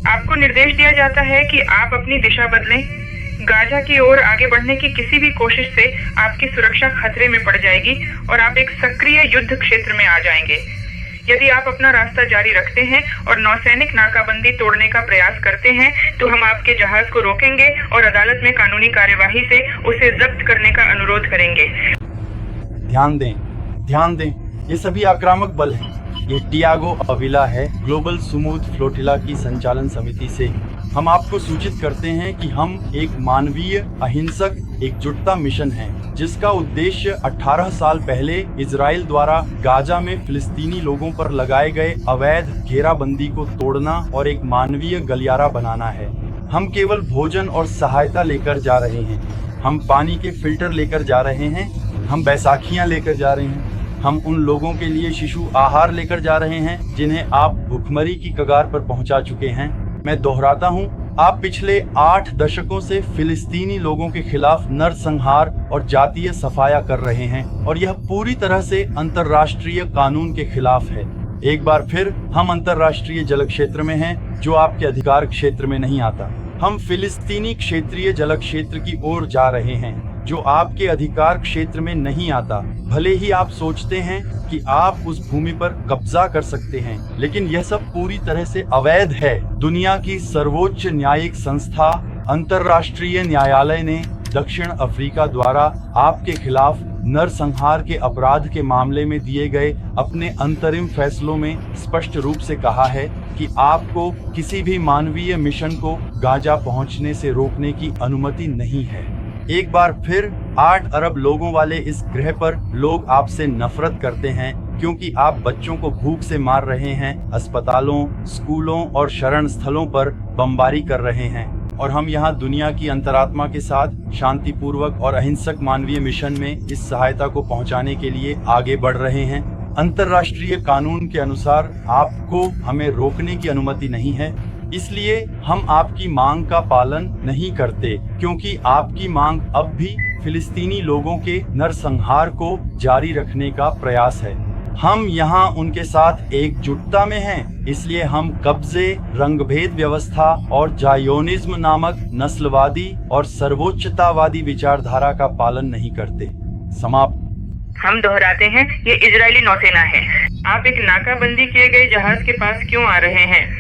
आपको निर्देश दिया जाता है कि आप अपनी दिशा बदलें। गाजा की ओर आगे बढ़ने की किसी भी कोशिश से आपकी सुरक्षा खतरे में पड़ जाएगी और आप एक सक्रिय युद्ध क्षेत्र में आ जाएंगे। यदि आप अपना रास्ता जारी रखते हैं और नौसैनिक नाकाबंदी तोड़ने का प्रयास करते हैं तो हम आपके जहाज को रोकेंगे और अदालत में कानूनी कार्यवाही से उसे जब्त करने का अनुरोध करेंगे। ध्यान दें, ये सभी आक्रामक बल हैं। ये टियागो अविला है, ग्लोबल स्मूथ फ्लोटिला की संचालन समिति से। हम आपको सूचित करते हैं कि हम एक मानवीय अहिंसक एकजुटता मिशन है जिसका उद्देश्य 18 साल पहले इजराइल द्वारा गाजा में फिलिस्तीनी लोगों पर लगाए गए अवैध घेराबंदी को तोड़ना और एक मानवीय गलियारा बनाना है। हम केवल भोजन और सहायता लेकर जा रहे हैं, हम पानी के फिल्टर लेकर जा रहे हैं, हम बैसाखियां लेकर जा रहे हैं, हम उन लोगों के लिए शिशु आहार लेकर जा रहे हैं जिन्हें आप भुखमरी की कगार पर पहुंचा चुके हैं। मैं दोहराता हूं, आप पिछले 8 दशकों से फिलिस्तीनी लोगों के खिलाफ नरसंहार और जातीय सफाया कर रहे हैं और यह पूरी तरह से अंतर्राष्ट्रीय कानून के खिलाफ है। एक बार फिर हम अंतर्राष्ट्रीय जल क्षेत्र में हैं जो आपके अधिकार क्षेत्र में नहीं आता। हम फिलिस्तीनी क्षेत्रीय जल क्षेत्र की ओर जा रहे हैं जो आपके अधिकार क्षेत्र में नहीं आता। भले ही आप सोचते हैं कि आप उस भूमि पर कब्जा कर सकते हैं, लेकिन यह सब पूरी तरह से अवैध है। दुनिया की सर्वोच्च न्यायिक संस्था अंतर्राष्ट्रीय न्यायालय ने दक्षिण अफ्रीका द्वारा आपके खिलाफ नरसंहार के अपराध के मामले में दिए गए अपने अंतरिम फैसलों में स्पष्ट रूप से कहा है कि आपको किसी भी मानवीय मिशन को गाजा पहुंचने से रोकने की अनुमति नहीं है। एक बार फिर 8 अरब लोगों वाले इस ग्रह पर लोग आपसे नफरत करते हैं क्योंकि आप बच्चों को भूख से मार रहे हैं, अस्पतालों, स्कूलों और शरण स्थलों पर बमबारी कर रहे हैं और हम यहाँ दुनिया की अंतरात्मा के साथ शांतिपूर्वक और अहिंसक मानवीय मिशन में इस सहायता को पहुँचाने के लिए आगे बढ़ रहे हैं। अंतर्राष्ट्रीय कानून के अनुसार आपको हमें रोकने की अनुमति नहीं है, इसलिए हम आपकी मांग का पालन नहीं करते क्योंकि आपकी मांग अब भी फिलिस्तीनी लोगों के नरसंहार को जारी रखने का प्रयास है। हम यहाँ उनके साथ एकजुटता में हैं, इसलिए हम कब्जे, रंगभेद व्यवस्था और जायोनिज्म नामक नस्लवादी और सर्वोच्चतावादी विचारधारा का पालन नहीं करते। समाप्त। हम दोहराते हैं, ये इजरायली नौसेना है। आप एक नाकाबंदी किए गए जहाज के पास क्यों आ रहे हैं?